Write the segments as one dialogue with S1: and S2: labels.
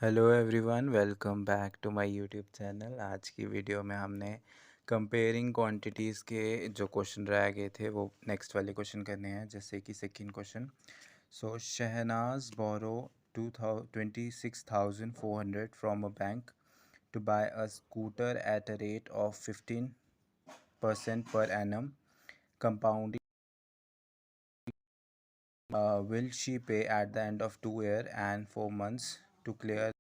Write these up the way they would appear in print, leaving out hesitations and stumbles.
S1: Hello everyone, welcome back to my YouTube channel. आज की video में हमने कंपेयरिंग क्वांटिटीज़ के जो क्वेश्चन रह गए थे वो नेक्स्ट वाले क्वेश्चन करने हैं। जैसे कि second question, Shahnaz borrow 26,400 from a bank to buy a scooter at a rate of 15% per annum compounding. Will she pay at the end of 2 years and 4 months to clear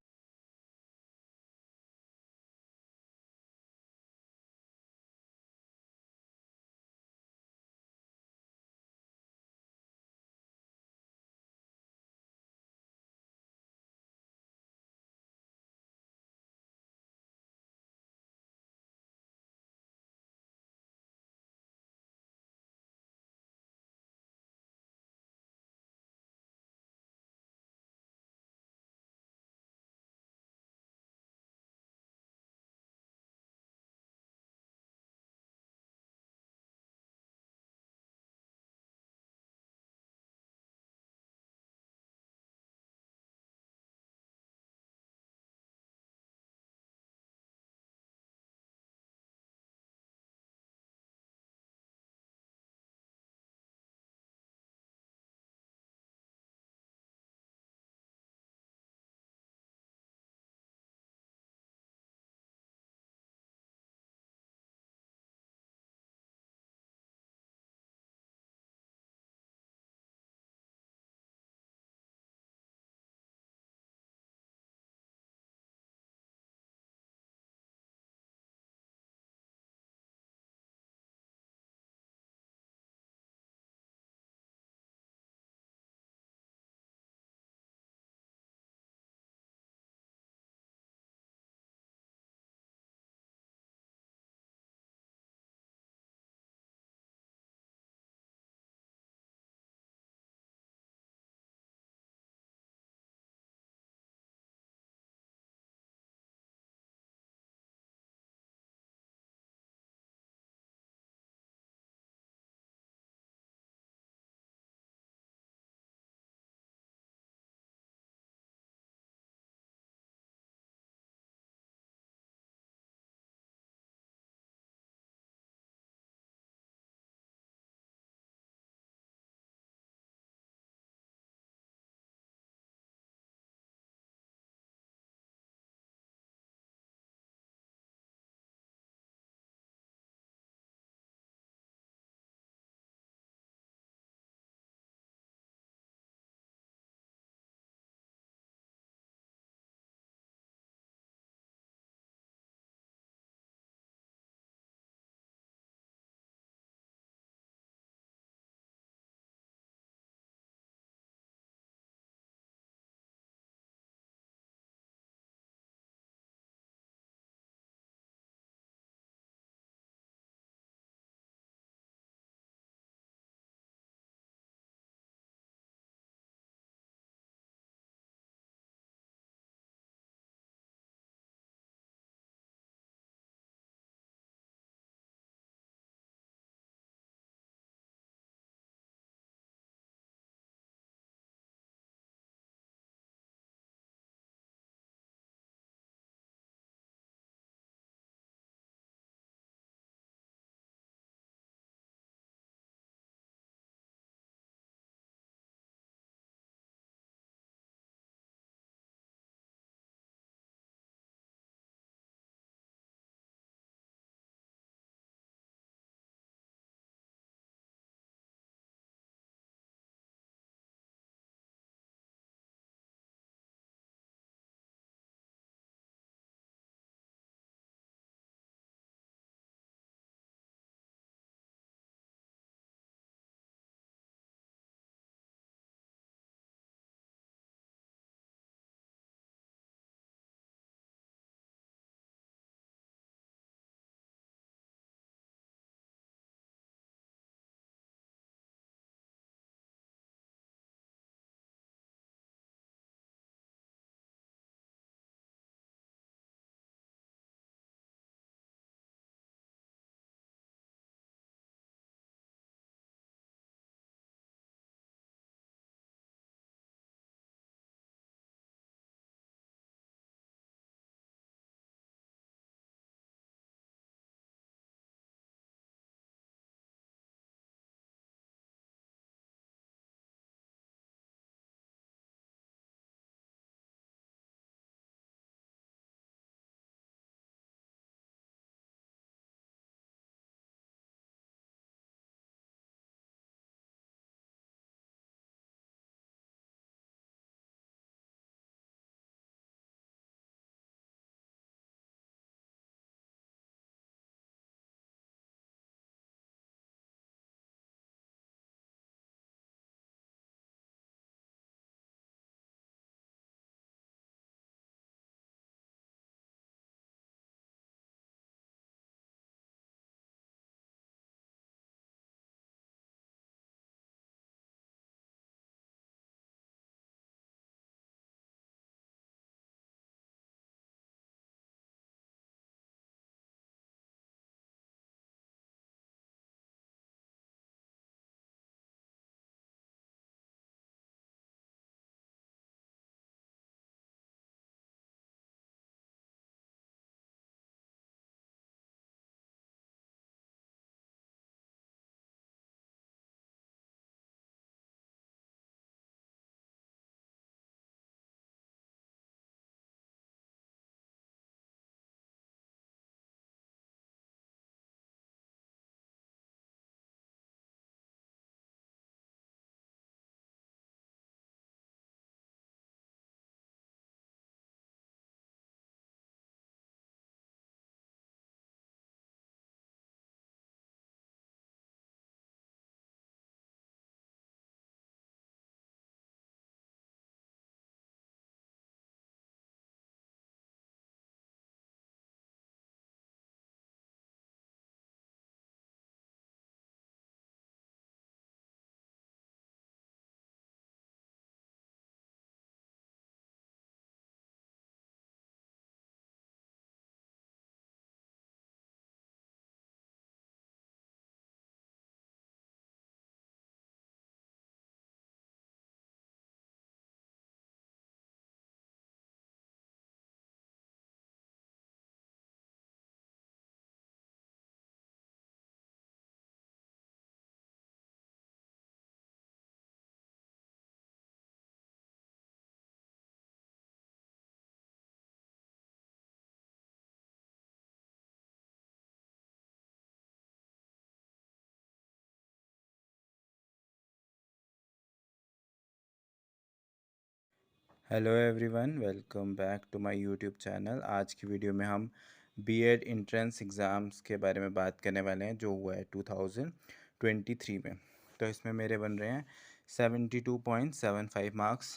S1: hello everyone, welcome back to my YouTube channel. आज की video में हम BEd entrance exams के बारे में बात करने वाले हैं जो हुआ है 2023 में। तो इसमें मेरे बन रहे हैं 72.75 मार्क्स,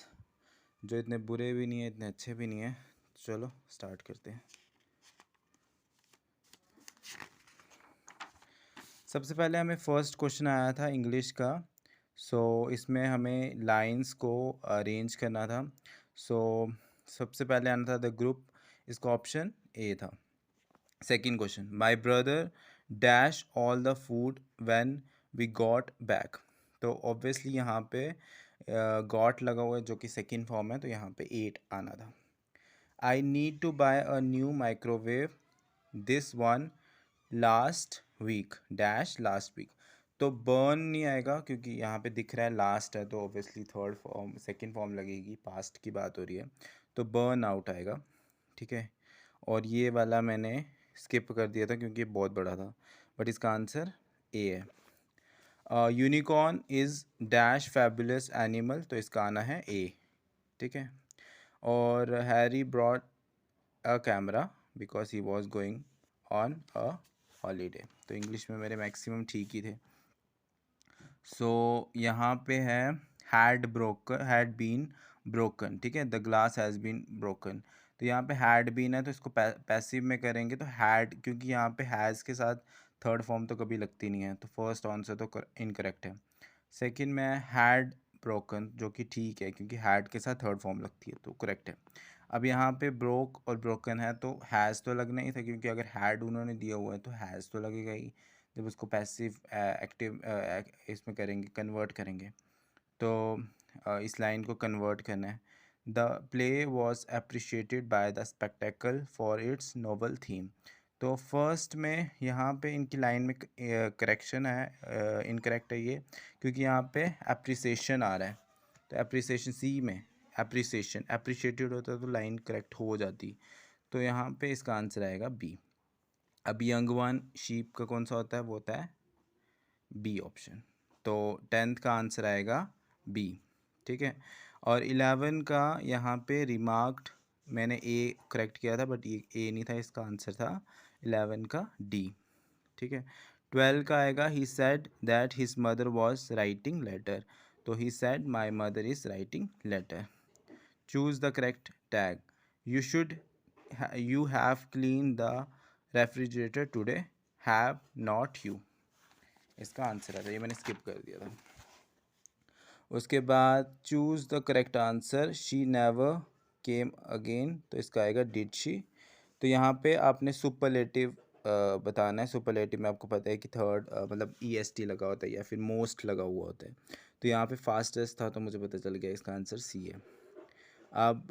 S1: जो इतने बुरे भी नहीं है इतने अच्छे भी नहीं है। चलो स्टार्ट करते हैं। सबसे पहले हमें फर्स्ट क्वेश्चन आया था इंग्लिश का। इसमें हमें लाइंस को अरेंज करना था। सबसे पहले आना था द ग्रुप, इसका ऑप्शन ए था। Second question, my brother dash all the food when we got back. तो ऑब्वियसली यहाँ पे गॉट लगा हुआ है जो कि सेकेंड फॉर्म है, तो यहाँ पे 8 आना था। I need to buy a new microwave this one last week dash last week. तो बर्न नहीं आएगा क्योंकि यहाँ पे दिख रहा है लास्ट है, तो obviously third form second form लगेगी, पास्ट की बात हो रही है, तो बर्न आउट आएगा। ठीक है, और ये वाला मैंने स्किप कर दिया था क्योंकि ये बहुत बड़ा था, बट इसका आंसर ए है। Unicorn is dash fabulous animal, तो इसका आना है ए। ठीक है, और Harry brought a camera because he was going on a holiday. तो इंग्लिश में मेरे मैक्सिमम ठीक ही थे। यहाँ पे है हैड बीन ब्रोकन। ठीक है, the glass has been broken. तो यहाँ पे हैड बीन है तो इसको पैसिव में करेंगे तो हैड, क्योंकि यहाँ पे हैज़ के साथ थर्ड फॉर्म तो कभी लगती नहीं है, तो फर्स्ट आंसर तो इनकरेक्ट है। सेकंड में हैड ब्रोकन, जो कि ठीक है क्योंकि हैड के साथ थर्ड फॉर्म लगती है, तो करेक्ट है। अब यहाँ पे ब्रोक और ब्रोकन है तो हैज़ तो लगना ही था, क्योंकि अगर हैड उन्होंने दिया हुआ है तो हैज़ तो लगेगा ही जब उसको पैसिव एक्टिव इसमें करेंगे, कन्वर्ट करेंगे। तो इस लाइन को कन्वर्ट करना है। The play was appreciated by the spectacle for its noble theme. तो फर्स्ट में यहाँ पे इनकी लाइन में करेक्शन है, इनकरेक्ट है ये, क्योंकि यहाँ पे अप्रिसिएशन आ रहा है, तो अप्रिसिएशन सी में अप्रिसिएशन अप्रिशिएटेड होता तो लाइन करेक्ट हो जाती, तो यहाँ पे इसका आंसर आएगा बी। अब यंग वन शीप का कौन सा होता है, वो होता है बी ऑप्शन। तो 10th का आंसर आएगा बी। ठीक है, और 11 का यहाँ पे रिमार्क्ड मैंने ए करेक्ट किया था, बट ये ए नहीं था, इसका आंसर था 11 का डी। ठीक है, 12 का आएगा he said that his mother was writing letter. तो he said my mother is writing letter. Choose the correct tag. You have clean the refrigerator today, have not you. इसका आंसर आता है, ये मैंने स्किप कर दिया था। उसके बाद choose the correct answer, she never came again, तो इसका आएगा डिड शी। तो यहाँ पे आपने सुपरलेटिव बताना है। सुपरलेटिव में आपको पता है कि थर्ड मतलब EST लगा होता है या फिर मोस्ट लगा हुआ होता है, तो यहाँ पे फास्टेस्ट था तो मुझे पता चल गया इसका आंसर सी है। अब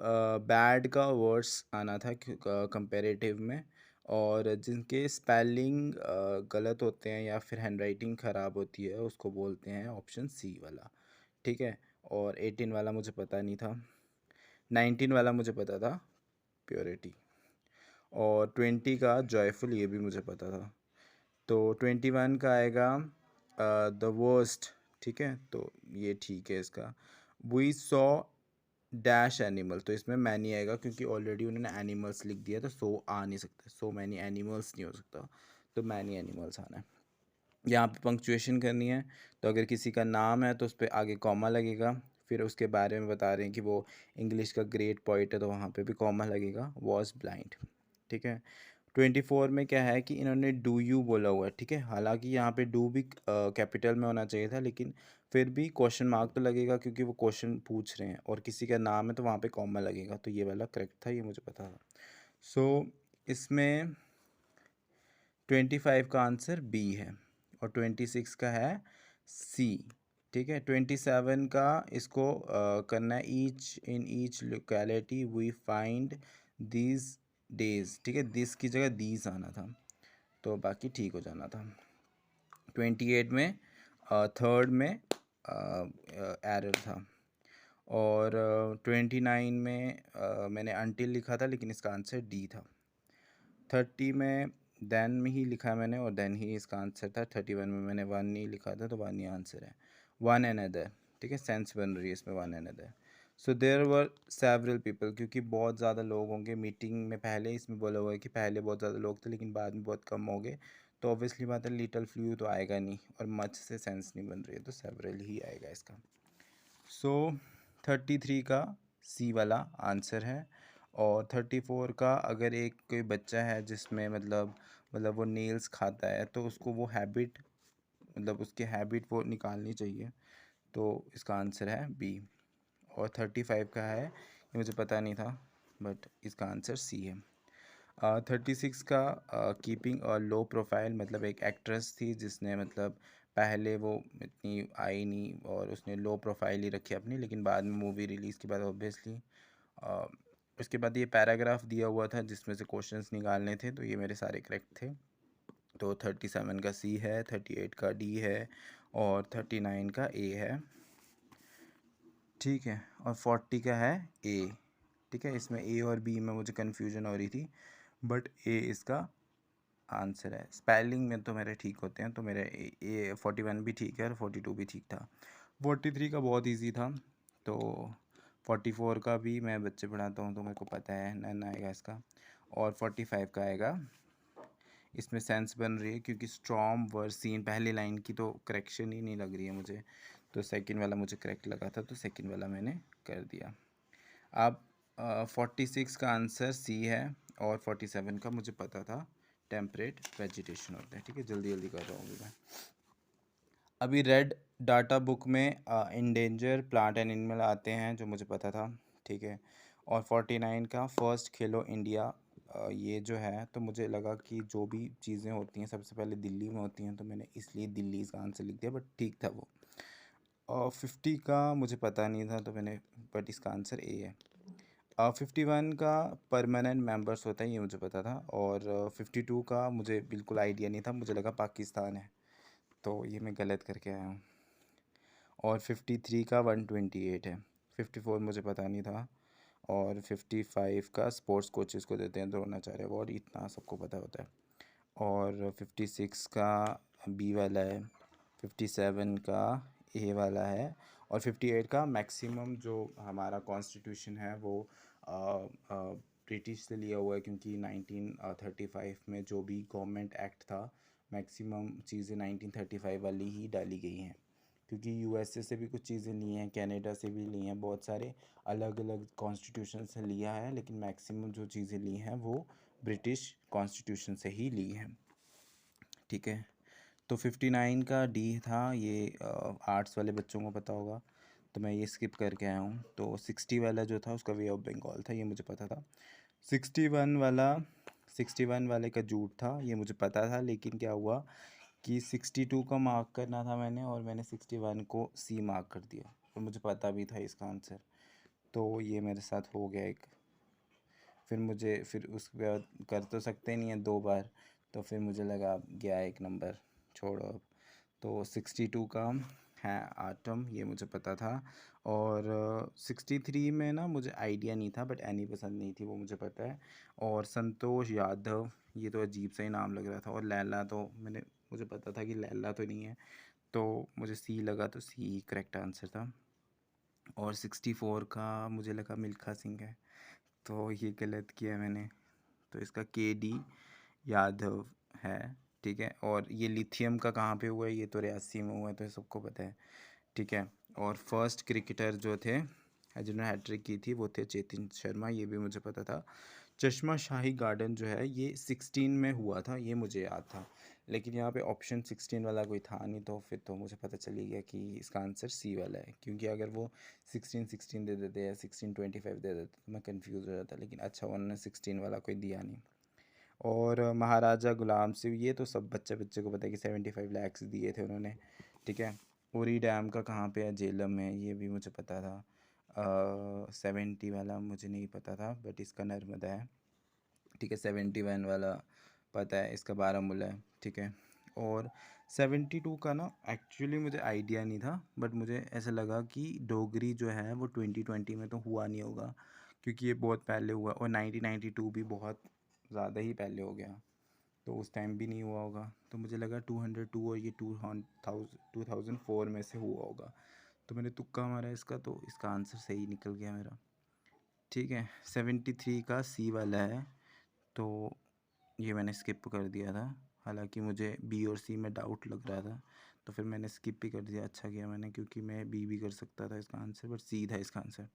S1: बैड का वर्ड्स आना था कंपेरेटिव में, और जिनके स्पेलिंग गलत होते हैं या फिर हैंडराइटिंग ख़राब होती है उसको बोलते हैं ऑप्शन सी वाला। ठीक है, और 18 वाला मुझे पता नहीं था, 19 वाला मुझे पता था प्योरिटी, और 20 का जॉयफुल ये भी मुझे पता था। तो 21 का आएगा द वर्स्ट। ठीक है, तो ये ठीक है इसका। वी सॉ डैश एनिमल, तो इसमें मैनी आएगा क्योंकि ऑलरेडी उन्होंने एनिमल्स लिख दिया, तो सो आ नहीं सकता, सो मैनी एनिमल्स नहीं हो सकता, तो मैनी एनिमल्स आना है। यहाँ पे पंक्चुएशन करनी है, तो अगर किसी का नाम है तो उस पर आगे कॉमा लगेगा, फिर उसके बारे में बता रहे हैं कि वो इंग्लिश का ग्रेट पोइट है, तो वहाँ पे भी कॉमा लगेगा, वॉज ब्लाइंड। ठीक है, 24 में क्या है कि इन्होंने डू यू बोला हुआ है। ठीक है, हालांकि यहाँ पे डू भी कैपिटल में होना चाहिए था, लेकिन फिर भी क्वेश्चन मार्क तो लगेगा क्योंकि वो क्वेश्चन पूछ रहे हैं और किसी का नाम है तो वहाँ पे कॉमा लगेगा, तो ये वाला करेक्ट था, ये मुझे पता था। इसमें 25 का आंसर बी है और 26 का है सी। ठीक है, 27 का इसको करना है, each locality we find these days. ठीक है, दिस की जगह दीज आना था, तो बाकी ठीक हो जाना था। 28 में थर्ड में एरर था, और 29 में मैंने अनटिल लिखा था लेकिन इसका आंसर डी था। 30 में देन में ही लिखा है मैंने और देन ही इसका आंसर था। 31 में मैंने वन नहीं लिखा था तो वन ही आंसर है, वन एंड अदर। ठीक है, सेंस बन रही है इसमें one and other. So there were several people, क्योंकि बहुत ज़्यादा लोग होंगे मीटिंग में। पहले इसमें बोला हुआ है कि पहले बहुत ज़्यादा लोग थे लेकिन बाद में बहुत कम हो गए, तो ऑब्वियसली बात है लिटल फ्लू तो आएगा नहीं, और मच से सेंस नहीं बन रही है, तो सेवरल ही आएगा इसका। सो 33 का सी वाला आंसर है। और 34 का, अगर एक कोई बच्चा है जिसमें मतलब वो नेल्स खाता है, तो उसको वो हैबिट, मतलब उसकी हैबिट वो निकालनी चाहिए, तो इसका आंसर है बी। और 35 का है, ये मुझे पता नहीं था, बट इसका आंसर सी है। 36 का, कीपिंग अ लो प्रोफाइल, मतलब एक एक्ट्रेस थी जिसने मतलब पहले वो इतनी आई नहीं और उसने लो प्रोफाइल ही रखी अपनी, लेकिन बाद में मूवी रिलीज़ के बाद ऑब्वियसली उसके बाद ये पैराग्राफ दिया हुआ था जिसमें से क्वेश्चंस निकालने थे, तो ये मेरे सारे करेक्ट थे। तो 37 का सी है, 38 का डी है, और 39 का ए है, ठीक है, और 40 का है ए। ठीक है, इसमें ए और बी में मुझे कन्फ्यूजन हो रही थी, बट ए इसका आंसर है। स्पेलिंग में तो मेरे ठीक होते हैं, तो मेरे ए 41 भी ठीक है और 42 भी ठीक था। 43 का बहुत इजी था, तो 44 का भी मैं बच्चे पढ़ाता हूँ तो मेरे को पता है नन आएगा इसका। और 45 का आएगा, इसमें सेंस बन रही है क्योंकि स्ट्रॉम वर सीन, पहली लाइन की तो करेक्शन ही नहीं लग रही है मुझे, तो सेकंड वाला मुझे करेक्ट लगा था, तो सेकंड वाला मैंने कर दिया। अब 46 का आंसर सी है, और 47 का मुझे पता था टेम्परेट वेजिटेशन होता है। ठीक है, जल्दी जल्दी कर रहा हूँ मैं। अभी रेड डाटा बुक में इंडेंजर प्लांट एंड एनिमल आते हैं, जो मुझे पता था, ठीक है। और 49 का फर्स्ट खेलो इंडिया, ये जो है, तो मुझे लगा कि जो भी चीज़ें होती हैं सबसे पहले दिल्ली में होती हैं, तो मैंने इसलिए दिल्ली इसका आंसर लिख दिया, बट ठीक था वो। और 50 का मुझे पता नहीं था, तो मैंने, बट इसका आंसर ए है। 51 का परमानेंट मेंबर्स होता है, ये मुझे पता था। और 52 का मुझे बिल्कुल आइडिया नहीं था, मुझे लगा पाकिस्तान है, तो ये मैं गलत करके आया हूँ। और 53 का 128 है। 54 मुझे पता नहीं था। और 55 का स्पोर्ट्स कोचेज़ को देते हैं द्रोणाचार्य अवार्ड, इतना सबको पता होता है। और 56 का बी वाला है। 57 का ए वाला है। और 58 का मैक्सिमम जो हमारा कॉन्स्टिट्यूशन है वो ब्रिटिश से लिया हुआ है, क्योंकि 1935 में जो भी गवर्नमेंट एक्ट था, मैक्सिमम चीज़ें 1935 वाली ही डाली गई हैं, क्योंकि यूएसए से भी कुछ चीज़ें ली हैं, कनाडा से भी ली हैं, बहुत सारे अलग अलग कॉन्स्टिट्यूशन से लिया है, लेकिन मैक्सिमम जो चीज़ें ली हैं वो ब्रिटिश कॉन्स्टिट्यूशन से ही ली हैं। ठीक है, तो 59 का डी था, ये आर्ट्स वाले बच्चों को पता होगा, तो मैं ये स्किप करके आया हूँ। तो 60 वाला जो था उसका वे ऑफ बंगाल था, ये मुझे पता था। 61 वाला, 61 वाले का झूठ था, ये मुझे पता था, लेकिन क्या हुआ कि 62 का मार्क करना था मैंने, और मैंने 61 को सी मार्क कर दिया, और मुझे पता भी था इसका आंसर, तो ये मेरे साथ हो गया एक। फिर उसके बाद कर तो सकते नहीं है दो बार, तो फिर मुझे लगा गया एक नंबर, छोड़ो अब। तो 62 का है आटम, ये मुझे पता था। और 63 में ना मुझे आइडिया नहीं था, बट एनी पसंद नहीं थी, वो मुझे पता है। और संतोष यादव, ये तो अजीब सा ही नाम लग रहा था। और लैला, तो मुझे पता था कि लैला तो नहीं है, तो मुझे सी लगा, तो सी करेक्ट आंसर था। और 64 का मुझे लगा मिल्खा सिंह है, तो ये गलत किया मैंने, तो इसका के डी यादव है। ठीक है, और ये लिथियम का कहाँ पे हुआ है, ये तो रियासी में हुआ है, तो ये सबको पता है। ठीक है, और फर्स्ट क्रिकेटर जो थे जिन्होंने हैट्रिक की थी वो थे चेतन शर्मा, ये भी मुझे पता था। चश्मा शाही गार्डन जो है ये 16 में हुआ था, ये मुझे याद था, लेकिन यहाँ पे ऑप्शन 16 वाला कोई था नहीं, तो फिर तो मुझे पता चली गया कि इसका आंसर सी वाला है, क्योंकि अगर वो 16 दे देते या 1625 दे देते तो मैं कंफ्यूज हो जाता, लेकिन अच्छा उन्होंने 16 वाला कोई दिया नहीं। और महाराजा गुलाम सिंह, ये तो सब बच्चे बच्चे को पता है कि 75 लैक्स दिए थे उन्होंने। ठीक है, उरी डैम का कहाँ पे है, झेलम में, ये भी मुझे पता था। 70 वाला मुझे नहीं पता था, बट इसका नर्मदा है। ठीक है, 71 वाला पता है, इसका बारामूला है। ठीक है, और 72 का ना एक्चुअली मुझे आइडिया नहीं था, बट मुझे ऐसा लगा कि डोगरी जो है वो 2020 में तो हुआ नहीं होगा, क्योंकि ये बहुत पहले हुआ, और 1992 भी बहुत ज़्यादा ही पहले हो गया, तो उस टाइम भी नहीं हुआ होगा, तो मुझे लगा 202 और ये 2004 में से हुआ होगा, तो मैंने तुक्का मारा इसका, तो इसका आंसर सही निकल गया मेरा। ठीक है, 73 का सी वाला है, तो ये मैंने स्किप कर दिया था। हालांकि मुझे बी और सी में डाउट लग रहा था, तो फिर मैंने स्किप भी कर दिया। अच्छा किया मैंने, क्योंकि मैं बी भी कर सकता था इसका आंसर, बट सी था इसका आंसर।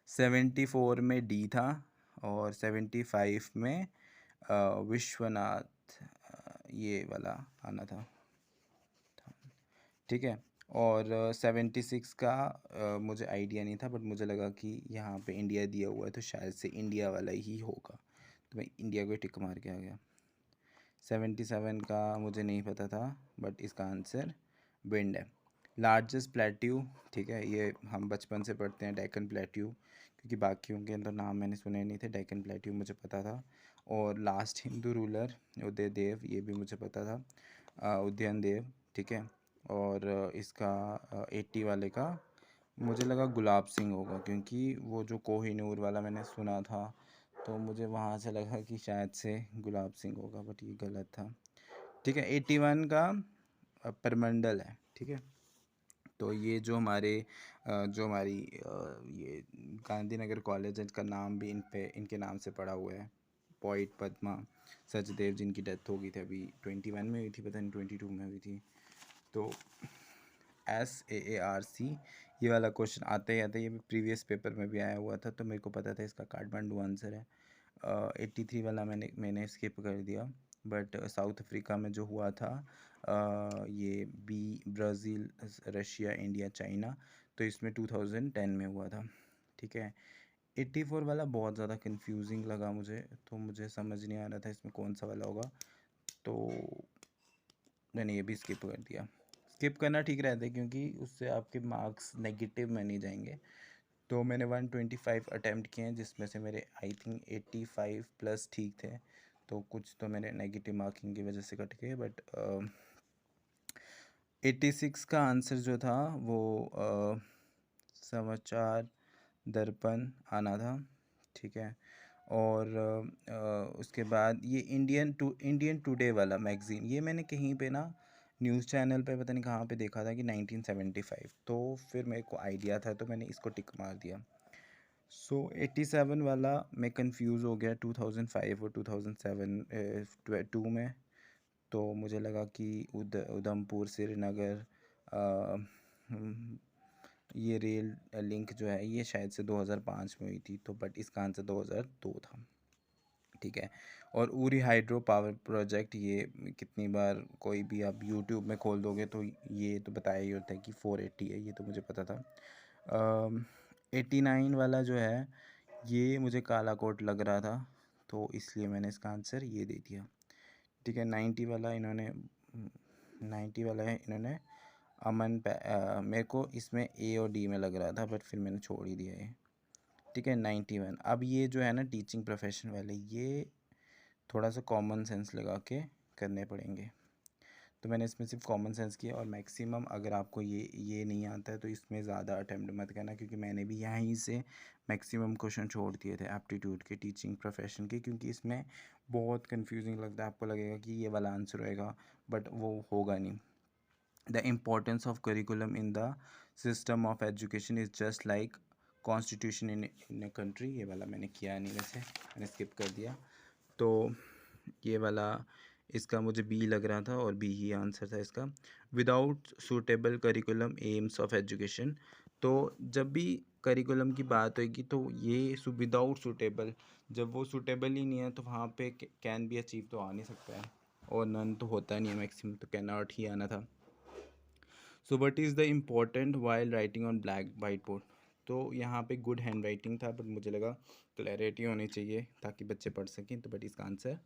S1: 74 में डी था, और 75 में विश्वनाथ, ये वाला आना था। ठीक है, और 76 का मुझे आइडिया नहीं था, बट मुझे लगा कि यहाँ पे इंडिया दिया हुआ है तो शायद से इंडिया वाला ही होगा, तो मैं इंडिया को टिक मार के आ गया। 77 का मुझे नहीं पता था, बट इसका आंसर विंड है। लार्जेस्ट प्लेट्यू, ठीक है, ये हम बचपन से पढ़ते हैं, डेक्कन प्लेट्यू, क्योंकि बाकियों के तो नाम मैंने सुने नहीं थे, डेक्कन प्लेट्यू मुझे पता था। और लास्ट हिंदू रूलर उदय देव, ये भी मुझे पता था, उदयन देव। ठीक है, और इसका 80 वाले का मुझे लगा गुलाब सिंह होगा, क्योंकि वो जो कोहिनूर वाला मैंने सुना था, तो मुझे वहाँ से लगा कि शायद से गुलाब सिंह होगा, बट ये गलत था। ठीक है, 81 का परमंडल है। ठीक है, तो ये जो हमारी ये गांधीनगर कॉलेज है, इसका नाम भी इनके नाम से पड़ा हुआ है। पोइट पद्मा सचदेव, जिनकी डेथ हो गई थी अभी 21 में हुई थी, पता नहीं 22 में हुई थी। तो SAARC, ये वाला क्वेश्चन आते ही ये भी प्रीवियस पेपर में भी आया हुआ था, तो मेरे को पता था इसका काठमांडू आंसर है। 83 वाला मैंने स्किप कर दिया, बट साउथ अफ्रीका में जो हुआ था, ये B Brazil, Russia, India, China, तो इसमें 2010 में हुआ था। ठीक है, 84 वाला बहुत ज़्यादा कंफ्यूजिंग लगा मुझे, तो मुझे समझ नहीं आ रहा था इसमें कौन सा वाला होगा, तो मैंने ये भी स्किप कर दिया। स्किप करना ठीक रहता है, क्योंकि उससे आपके मार्क्स नेगेटिव में नहीं जाएंगे। तो मैंने 125 अटैम्प्ट किए हैं, जिसमें से मेरे आई थिंक 85 प्लस ठीक थे, तो कुछ तो मेरे नेगेटिव मार्किंग की वजह से कट गए, बट 86 का आंसर जो था वो समाचार दर्पण आना था। ठीक है, और उसके बाद ये इंडियन टुडे वाला मैगज़ीन, ये मैंने कहीं पे ना न्यूज़ चैनल पे पता नहीं कहाँ पे देखा था कि 1975, तो फिर मेरे को आइडिया था, तो मैंने इसको टिक मार दिया। 87 वाला मैं कंफ्यूज हो गया 2005 और 2007 2 में, तो मुझे लगा कि उधमपुर श्रीनगर ये रेल लिंक जो है ये शायद से 2005 में हुई थी, तो बट इसका आंसर 2002 था। ठीक है, और उरी हाइड्रो पावर प्रोजेक्ट, ये कितनी बार कोई भी आप यूट्यूब में खोल दोगे तो ये तो बताया ही होता है कि 480 है, ये तो मुझे पता था। 89 वाला जो है ये मुझे काला कोट लग रहा था, तो इसलिए मैंने इसका आंसर ये दे दिया। ठीक है, 90 वाला है इन्होंने मेरे को इसमें ए और डी में लग रहा था, बट फिर मैंने छोड़ ही दिया ये। ठीक है, 91। अब ये जो है ना टीचिंग प्रोफेशन वाले, ये थोड़ा सा कॉमन सेंस लगा के करने पड़ेंगे, तो मैंने इसमें सिर्फ कॉमन सेंस किया। और मैक्सिमम अगर आपको ये नहीं आता है तो इसमें ज़्यादा अटैम्प्ट मत करना, क्योंकि मैंने भी यहीं से मैक्सिमम क्वेश्चन छोड़ दिए थे एप्टीट्यूड के, टीचिंग प्रोफेशन के, क्योंकि इसमें बहुत कंफ्यूजिंग लगता है। आपको लगेगा कि ये वाला आंसर होएगा, बट वो होगा नहीं। The importance of curriculum in the system of education is just like constitution in a country, ये वाला मैंने किया नहीं, वैसे मैंने स्किप कर दिया। तो ये वाला इसका मुझे बी लग रहा था, और बी ही आंसर था इसका। Without suitable curriculum AIIMS of education, तो जब भी करिकुलम की बात होगी तो ये विदाउट सूटेबल, जब वो सूटेबल ही नहीं है तो वहाँ पे कैन बी अचीव तो आ नहीं सकता है, और नन तो होता नहीं है, मैक्सिमम तो कैन नॉट ही आना था। So what is the important while writing on black white board, तो यहाँ पे गुड हैंड राइटिंग था, बट मुझे लगा क्लैरिटी होनी चाहिए ताकि बच्चे पढ़ सकें, तो बट इसका आंसर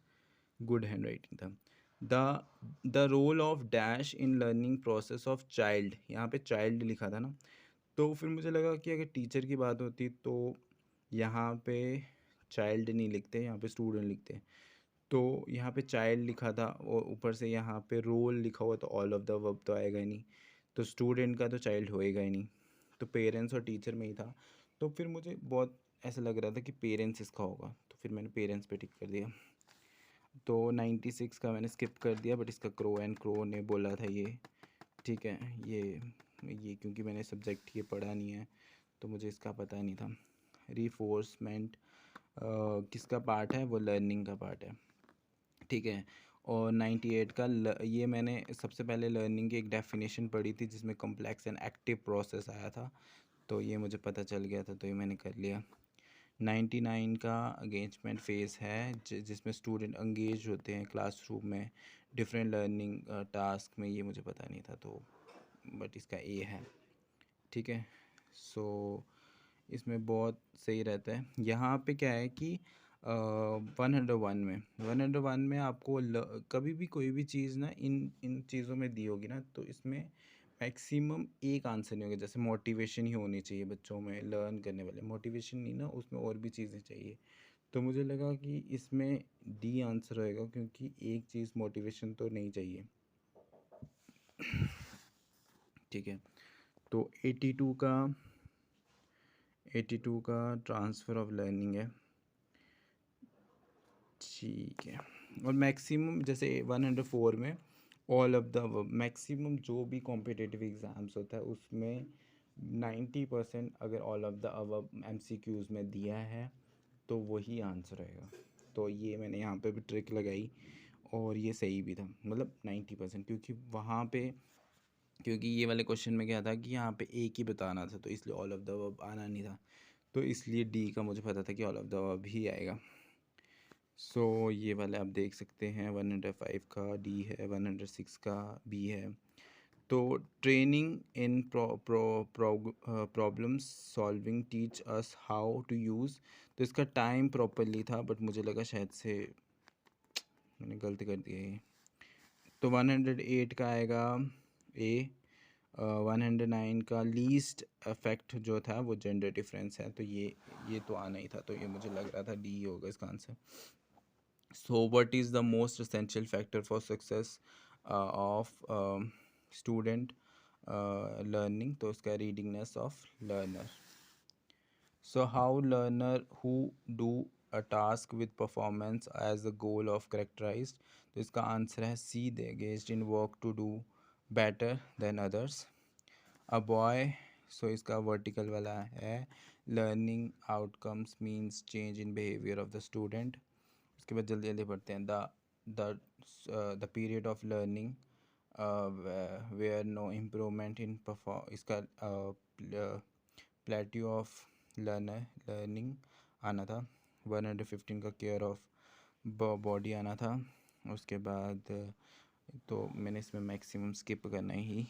S1: गुड हैंड राइटिंग था। The role of dash in learning process of child, यहाँ पे चाइल्ड लिखा था ना, तो फिर मुझे लगा कि अगर टीचर की बात होती तो यहाँ पे चाइल्ड नहीं लिखते, यहाँ पे स्टूडेंट लिखते, तो यहाँ पे चाइल्ड लिखा था, और ऊपर से यहाँ पे रोल लिखा हुआ, तो ऑल ऑफ द वर्ब तो आएगा ही नहीं, तो स्टूडेंट का तो चाइल्ड होएगा ही नहीं, तो पेरेंट्स और टीचर में ही था। तो फिर मुझे बहुत ऐसा लग रहा था कि पेरेंट्स इसका होगा, तो फिर मैंने पेरेंट्स पे टिक कर दिया। तो 96 का मैंने स्किप कर दिया, बट इसका क्रो एंड क्रो ने बोला था ये। ठीक है, ये ये क्योंकि मैंने सब्जेक्ट ये पढ़ा नहीं है तो मुझे इसका पता नहीं था। रीफोर्समेंट किसका पार्ट है? वो लर्निंग का पार्ट है, ठीक है। और 98 का ये मैंने सबसे पहले लर्निंग की एक डेफिनेशन पढ़ी थी जिसमें कॉम्प्लेक्स एंड एक्टिव प्रोसेस आया था, तो ये मुझे पता चल गया था, तो ये मैंने कर लिया। 99 का एंगेजमेंट फेज़ है जिसमें स्टूडेंट एंगेज होते हैं क्लासरूम में डिफरेंट लर्निंग टास्क में, ये मुझे पता नहीं था, तो बट इसका ए है, ठीक है। सो इसमें बहुत सही रहता है। यहाँ पे क्या है कि 101 में आपको कभी भी कोई भी चीज़ ना इन इन चीज़ों में दी होगी ना, तो इसमें मैक्सिमम एक आंसर नहीं होगा। जैसे मोटिवेशन ही होनी चाहिए बच्चों में, लर्न करने वाले मोटिवेशन नहीं ना, उसमें और भी चीज़ें चाहिए। तो मुझे लगा कि इसमें डी आंसर होएगा क्योंकि एक चीज़ मोटिवेशन तो नहीं चाहिए, ठीक है। तो 82 का ट्रांसफ़र ऑफ लर्निंग है, ठीक है। और मैक्सिमम जैसे 104 में ऑल ऑफ द मैक्सिमम जो भी कॉम्पिटिटिव एग्ज़ाम्स होता है उसमें 90% अगर all of the above MCQs में दिया है तो वही आंसर रहेगा। तो ये मैंने यहाँ पे भी ट्रिक लगाई और ये सही भी था, मतलब 90%, क्योंकि वहाँ पे क्योंकि ये वाले क्वेश्चन में क्या था कि यहाँ पे एक ही बताना था, तो इसलिए ऑल ऑफ द अबव आना नहीं था, तो इसलिए डी का मुझे पता था कि ऑल ऑफ द अबव ही आएगा। सो ये वाले आप देख सकते हैं, 105 का डी है, 106 का बी है। तो training in problem solving teach us how to use, तो इसका टाइम प्रॉपरली था बट मुझे लगा शायद से मैंने गलती कर दिया ये। तो 108 का आएगा ए। 109 का लीस्ट अफेक्ट जो था वो जेंडर डिफरेंस है, तो ये तो आना ही था, तो ये मुझे लग रहा था डी होगा इसका answer. So what is the most essential factor for success of student learning? तो उसका readiness of learner. So how learner who do a task with performance as a goal of characterized, तो इसका answer है C, they engaged in work to do better than others. A boy, so इसका vertical वाला है learning outcomes means change in behavior of the student. उसके बाद जल्दी जल्दी पढ़ते हैं। The period of learning where no improvement in perform, इसका प्लेट्यू ऑफ लर्निंग आना था। 115 का केयर ऑफ बॉडी आना था। उसके बाद तो मैंने इसमें मैक्सिमम स्किप करना ही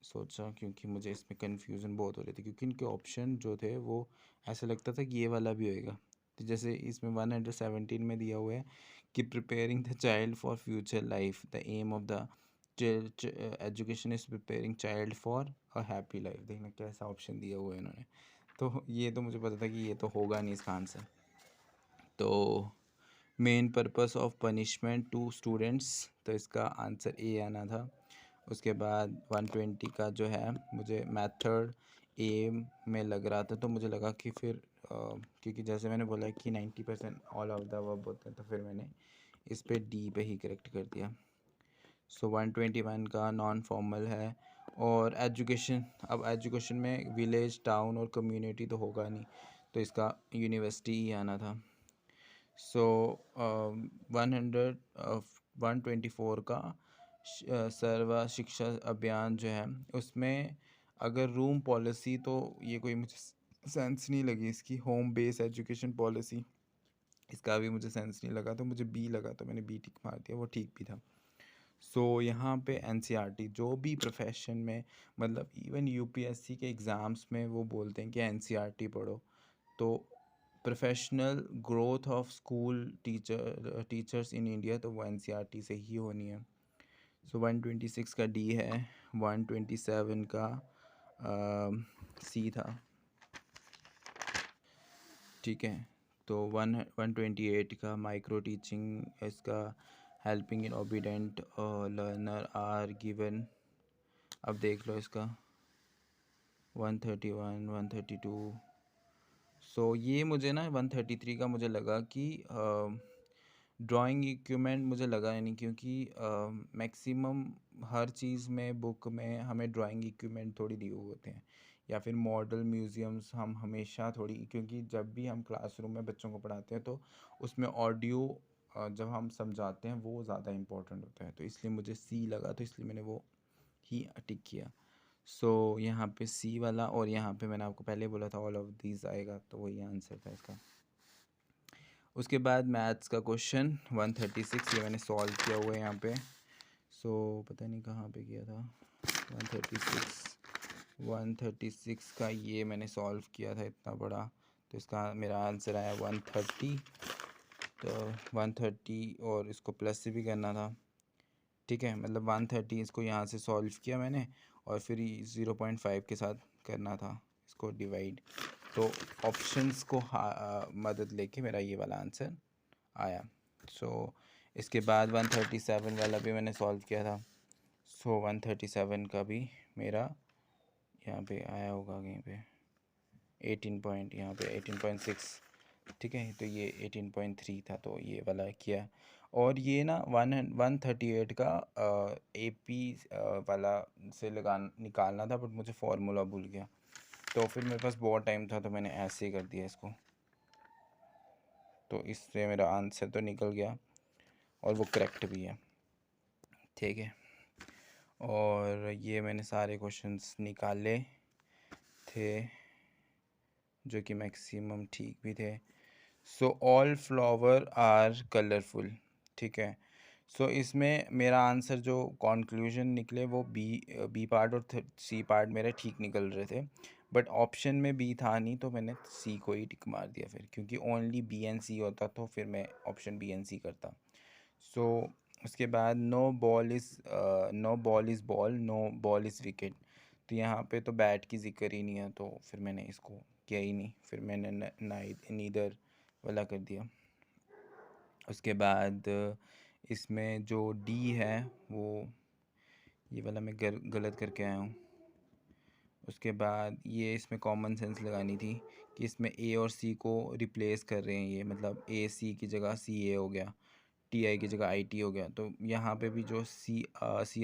S1: सोचा क्योंकि मुझे इसमें कन्फ्यूज़न बहुत हो रही थी, क्योंकि इनके ऑप्शन जो थे वो ऐसा लगता था कि ये वाला भी होएगा। तो जैसे इसमें 117 में दिया हुआ है कि preparing the child for future life, the aim of the education is preparing child for a happy life. देखना कैसा ऑप्शन दिया हुआ है इन्होंने, तो ये तो मुझे पता था कि ये तो होगा नहीं इसका आंसर। तो main purpose of punishment to students, तो इसका आंसर ए आना था। उसके बाद 120 का जो है मुझे मेथड ए में लग रहा था, तो मुझे लगा कि फिर क्योंकि जैसे मैंने बोला कि 90% ऑल ऑफ द अबव होते हैं, तो फिर मैंने इस पे डी पे ही करेक्ट कर दिया। सो 121 का नॉन फॉर्मल है। और एजुकेशन, अब एजुकेशन में विलेज, टाउन और कम्युनिटी तो होगा नहीं, तो इसका यूनिवर्सिटी ही आना था। सो 124 का सर्व शिक्षा अभियान जो है उसमें अगर रूम पॉलिसी, तो ये कोई मुझे सेंस नहीं लगी इसकी। होम बेस एजुकेशन पॉलिसी, इसका भी मुझे सेंस नहीं लगा, तो मुझे बी लगा, तो मैंने बी टिक मार दिया, वो ठीक भी था। सो यहाँ पे एनसीईआरटी जो भी प्रोफेशन में, मतलब इवन यूपीएससी के एग्ज़ाम्स में वो बोलते हैं कि एनसीईआरटी पढ़ो, तो professional growth of school teachers in India, तो वो एनसीईआरटी से ही होनी है। सो 126 का डी है, 127 का सी था, ठीक है। तो 128 का माइक्रो टीचिंग, इसका helping in obedient learner are given. अब देख लो इसका 131, 132। सो ये मुझे ना 133 का मुझे लगा कि ड्राइंग इक्विपमेंट मुझे लगा ही नहीं, क्योंकि मैक्सिमम हर चीज़ में बुक में हमें ड्राइंग इक्विपमेंट थोड़ी दिए हुए होते हैं, या फिर मॉडल म्यूज़ियम्स हम हमेशा थोड़ी, क्योंकि जब भी हम क्लासरूम में बच्चों को पढ़ाते हैं तो उसमें ऑडियो जब हम समझाते हैं वो ज़्यादा इम्पोर्टेंट होता है, तो इसलिए मुझे सी लगा, तो इसलिए मैंने वो ही टिक किया। सो यहाँ पे सी वाला, और यहाँ पे मैंने आपको पहले बोला था ऑल ऑफ दीज आएगा, तो वही आंसर था इसका। उसके बाद मैथ्स का क्वेश्चन 136, ये मैंने सॉल्व किया हुआ है यहाँ पे। सो पता नहीं कहाँ पे किया था, 136 का ये मैंने सॉल्व किया था इतना बड़ा, तो इसका मेरा आंसर आया 130। तो 130 और इसको प्लस से भी करना था, ठीक है, मतलब 130 इसको यहाँ से सॉल्व किया मैंने, और फिर 0.5 के साथ करना था इसको डिवाइड, तो ऑप्शंस को मदद लेके मेरा ये वाला आंसर आया। सो इसके बाद 137 वाला भी मैंने सॉल्व किया था। सो 137 का भी मेरा यहाँ पे आया होगा कहीं पे 18 पॉइंट, यहाँ पे 18.6, ठीक है, तो ये 18.3 था, तो ये वाला किया। और ये ना 138 का AP वाला से निकालना था, बट मुझे फार्मूला भूल गया, तो फिर मेरे पास बहुत टाइम था, तो मैंने ऐसे ही कर दिया इसको, तो इससे मेरा आंसर तो निकल गया और वो करेक्ट भी है, ठीक है। और ये मैंने सारे क्वेश्चंस निकाले थे जो कि मैक्सिमम ठीक भी थे। So all flower are colourful, ठीक है। सो इसमें मेरा आंसर जो कंक्लूजन निकले वो बी पार्ट और सी पार्ट मेरे ठीक निकल रहे थे, बट ऑप्शन में बी था नहीं, तो मैंने सी को ही टिक मार दिया फिर, क्योंकि ओनली बी एंड सी होता तो फिर मैं ऑप्शन बी एंड सी करता। सो उसके बाद no ball is ball, no ball is wicket, तो यहाँ पे तो बैट की जिक्र ही नहीं है, तो फिर मैंने इसको किया ही नहीं, फिर मैंने नीदर वाला कर दिया। उसके बाद इसमें जो डी है वो ये वाला मैं गलत करके आया हूँ। उसके बाद ये इसमें कॉमन सेंस लगानी थी कि इसमें ए और सी को रिप्लेस कर रहे हैं, ये मतलब ए सी की जगह सी ए हो गया, टी आई की जगह आई टी हो गया, तो यहाँ पे भी जो सी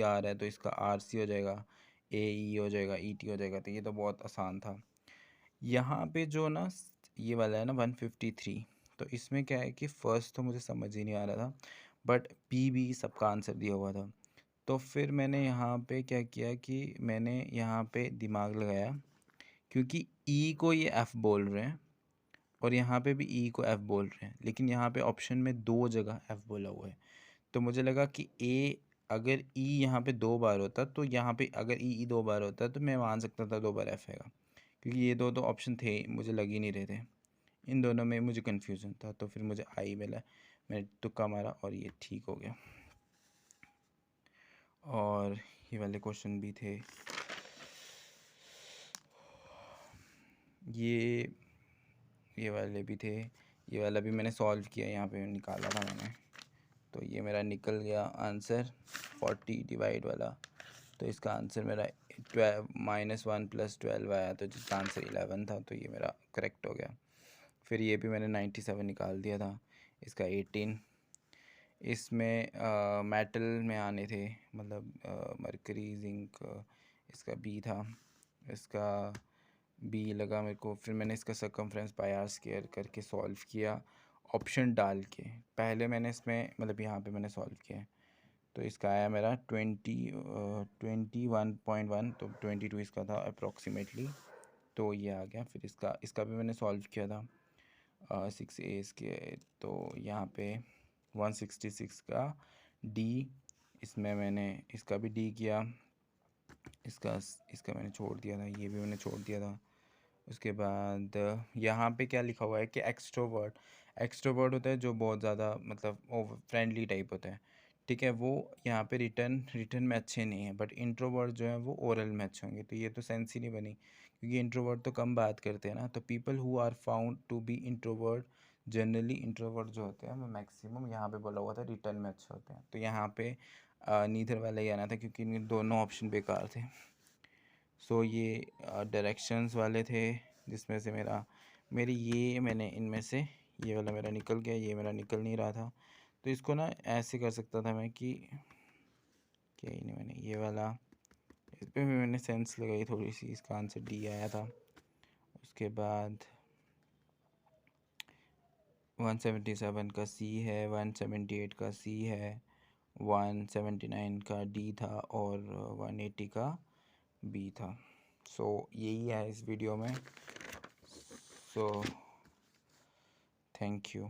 S1: आर है तो इसका आर सी हो जाएगा, ए ई हो जाएगा, ई टी हो जाएगा, तो ये तो बहुत आसान था। यहाँ पे जो ना ये वाला है ना 153, तो इसमें क्या है कि फ़र्स्ट तो मुझे समझ ही नहीं आ रहा था, बट पी भी सबका आंसर दिया हुआ था, तो फिर मैंने यहाँ पे क्या किया कि मैंने यहाँ पे दिमाग लगाया, क्योंकि ई को ये एफ़ बोल रहे हैं और यहाँ पे भी ई को एफ़ बोल रहे हैं, लेकिन यहाँ पे ऑप्शन में 2 जगह एफ़ बोला हुआ है, तो मुझे लगा कि ए अगर ई यहाँ पे 2 बार होता, तो यहाँ पे अगर ई 2 बार होता तो मैं मान सकता था 2 बार एफ़ है, क्योंकि ये दो तो ऑप्शन थे मुझे लग ही नहीं रहे थे, इन दोनों में मुझे कन्फ्यूज़न था, तो फिर मुझे आई मिला, मैंने तुक्का मारा और ये ठीक हो गया। और ये वाले क्वेश्चन भी थे, ये वाले भी थे, ये वाला भी मैंने सॉल्व किया, यहाँ पे निकाला था मैंने, तो ये मेरा निकल गया आंसर 40 डिवाइड वाला, तो इसका आंसर मेरा 12 -1 + 12 आया, तो जिसका आंसर 11 था, तो ये मेरा करेक्ट हो गया। फिर ये भी मैंने 97 निकाल दिया था, इसका 18, इसमें मेटल में आने थे, मतलब मरकरी जिंक, इसका बी था, इसका बी लगा मेरे को, फिर मैंने इसका सर्कमफ्रेंस बाय आर स्क्वायर करके सॉल्व किया ऑप्शन डाल के, पहले मैंने इसमें मतलब यहाँ पे मैंने सॉल्व किया, तो इसका आया मेरा 21.1, तो 22 इसका था अप्रॉक्सीमेटली, तो ये आ गया। फिर इसका भी मैंने सॉल्व किया था 6 ए के, तो यहाँ पे 166 का डी, इसमें मैंने इसका भी डी किया, इसका मैंने छोड़ दिया था, ये भी मैंने छोड़ दिया था। उसके बाद यहाँ पे क्या लिखा हुआ है कि एक्सट्रोवर्ट होता है जो बहुत ज़्यादा मतलब वो फ्रेंडली टाइप होता है, ठीक है, वो यहाँ पे रिटर्न में अच्छे नहीं है, बट इंट्रोवर्ट जो है वो ओरल में अच्छे होंगे, तो ये तो सेंस ही नहीं बनी, क्योंकि इंट्रोवर्ट तो कम बात करते हैं ना, तो people who are found to be introvert, generally introvert जो होते हैं वो मैक्सिमम यहाँ पे बोला हुआ था रिटर्न में अच्छे होते हैं, तो यहाँ पे नीदर वाला ही आना था, क्योंकि इन दोनों ऑप्शन बेकार थे। सो ये डायरेक्शंस वाले थे, जिसमें से मैंने इनमें से ये वाला मेरा निकल गया, ये मेरा निकल नहीं रहा था, तो इसको ना ऐसे कर सकता था मैं कि क्या ही नहीं, मैंने ये वाला इस पर भी मैंने सेंस लगाई थोड़ी सी, इसका आंसर डी आया था। उसके बाद 177 का सी है, 178 का सी है, 179 का डी था और 180 का बी था। सो यही है इस वीडियो में। So thank you.